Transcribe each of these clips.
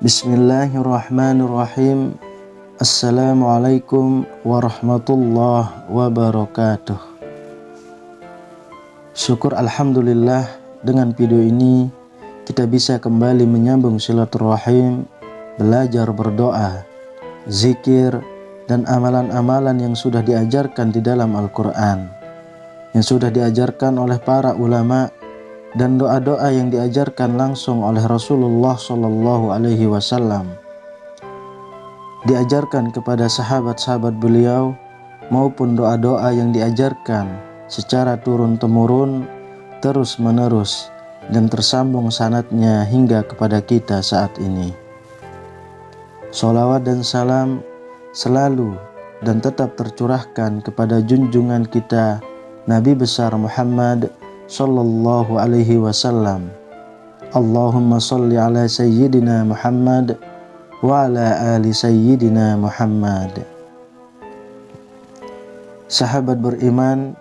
Bismillahirrahmanirrahim. Assalamualaikum warahmatullahi wabarakatuh. Syukur alhamdulillah, dengan video ini kita bisa kembali menyambung silaturahim, belajar berdoa, zikir, dan amalan-amalan yang sudah diajarkan di dalam Al-Quran, yang sudah diajarkan oleh para ulama, dan doa-doa yang diajarkan langsung oleh Rasulullah Shallallahu Alaihi Wasallam, diajarkan kepada sahabat-sahabat beliau, maupun doa-doa yang diajarkan secara turun-temurun, terus-menerus, dan tersambung sanadnya hingga kepada kita saat ini. Sholawat dan salam selalu dan tetap tercurahkan kepada junjungan kita Nabi besar Muhammad Sallallahu Alaihi Wasallam. Allahumma salli ala Sayyidina Muhammad wa ala ali Sayyidina Muhammad. Sahabat beriman,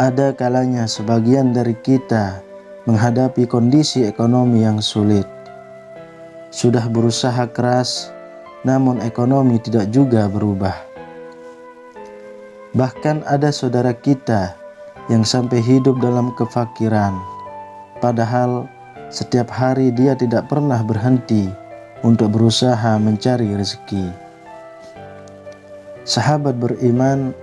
ada kalanya sebagian dari kita menghadapi kondisi ekonomi yang sulit. Sudah berusaha keras, namun ekonomi tidak juga berubah. Bahkan ada saudara kita yang sampai hidup dalam kefakiran, padahal setiap hari dia tidak pernah berhenti untuk berusaha mencari rezeki. Sahabat beriman,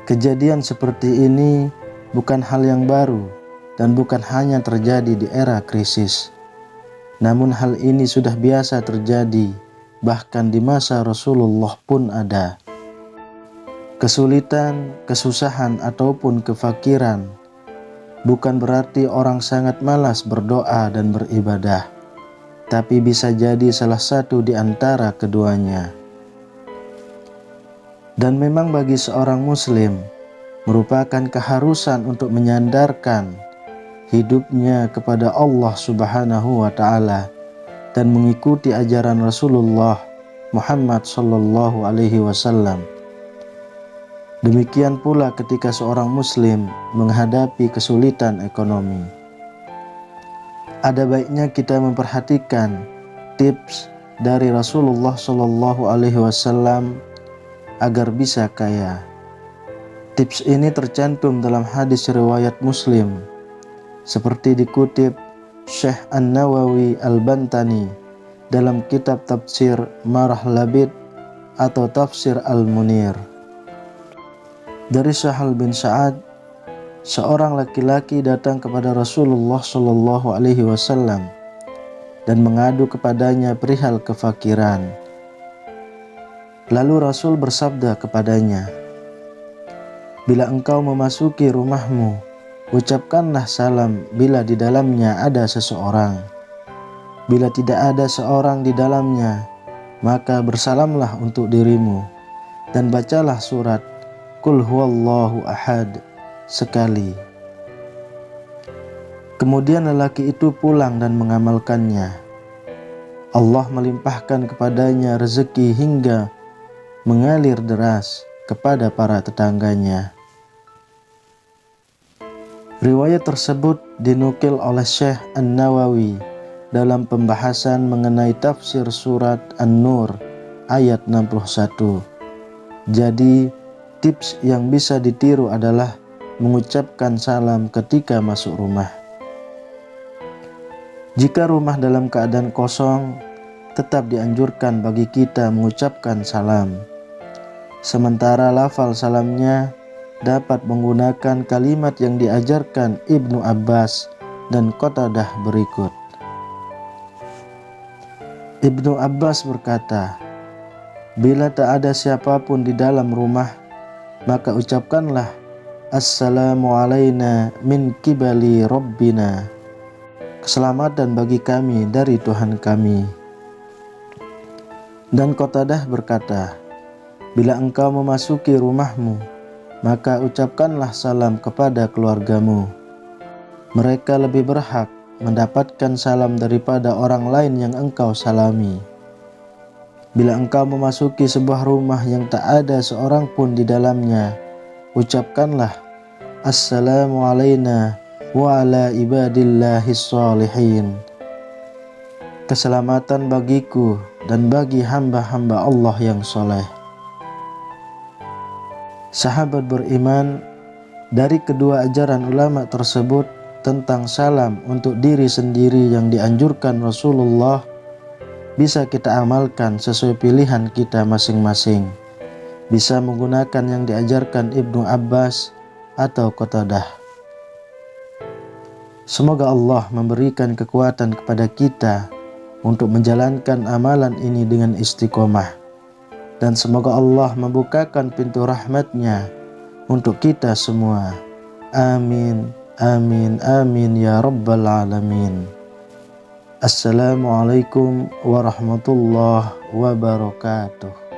kejadian seperti ini bukan hal yang baru dan bukan hanya terjadi di era krisis. Namun hal ini sudah biasa terjadi, bahkan di masa Rasulullah pun ada. Kesulitan, kesusahan, ataupun kefakiran bukan berarti orang sangat malas berdoa dan beribadah, tapi bisa jadi salah satu di antara keduanya. Dan memang bagi seorang muslim merupakan keharusan untuk menyandarkan hidupnya kepada Allah Subhanahu wa Ta'ala dan mengikuti ajaran Rasulullah Muhammad Sallallahu Alaihi Wasallam. Demikian pula ketika seorang muslim menghadapi kesulitan ekonomi. Ada baiknya kita memperhatikan tips dari Rasulullah Shallallahu Alaihi Wasallam agar bisa kaya. Tips ini tercantum dalam hadis riwayat Muslim, seperti dikutip Syekh An-Nawawi Al-Bantani dalam kitab tafsir Marah Labid atau tafsir Al-Munir. Dari Sahal bin Sa'ad, seorang laki-laki datang kepada Rasulullah Shallallahu Alaihi Wasallam dan mengadu kepadanya perihal kefakiran. Lalu Rasul bersabda kepadanya, "Bila engkau memasuki rumahmu, ucapkanlah salam bila di dalamnya ada seseorang. Bila tidak ada seorang di dalamnya, maka bersalamlah untuk dirimu dan bacalah surat Qul huwallahu ahad sekali." Kemudian lelaki itu pulang dan mengamalkannya. Allah melimpahkan kepadanya rezeki hingga mengalir deras kepada para tetangganya. Riwayat tersebut dinukil oleh Syekh An-Nawawi dalam pembahasan mengenai tafsir surat An-Nur ayat 61. Jadi tips yang bisa ditiru adalah mengucapkan salam ketika masuk rumah. Jika rumah dalam keadaan kosong, tetap dianjurkan bagi kita mengucapkan salam. Sementara lafal salamnya dapat menggunakan kalimat yang diajarkan Ibnu Abbas dan Qatadah berikut. Ibnu Abbas berkata, "Bila tak ada siapapun di dalam rumah, maka ucapkanlah Assalamu alaina min qibali Rabbina. Keselamatan bagi kami dari Tuhan kami." Dan Qatadah berkata, "Bila engkau memasuki rumahmu, maka ucapkanlah salam kepada keluargamu. Mereka lebih berhak mendapatkan salam daripada orang lain yang engkau salami." Bila engkau memasuki sebuah rumah yang tak ada seorang pun di dalamnya, ucapkanlah Assalamu alayna wa ala ibadillahis shalihin. Keselamatan bagiku dan bagi hamba-hamba Allah yang soleh. Sahabat beriman, dari kedua ajaran ulama tersebut tentang salam untuk diri sendiri yang dianjurkan Rasulullah bisa kita amalkan sesuai pilihan kita masing-masing. Bisa menggunakan yang diajarkan Ibnu Abbas atau Qatadah. Semoga Allah memberikan kekuatan kepada kita untuk menjalankan amalan ini dengan istiqomah. Dan semoga Allah membukakan pintu rahmat-Nya untuk kita semua. Amin, amin, amin ya rabbal alamin. Assalamualaikum warahmatullahi wabarakatuh.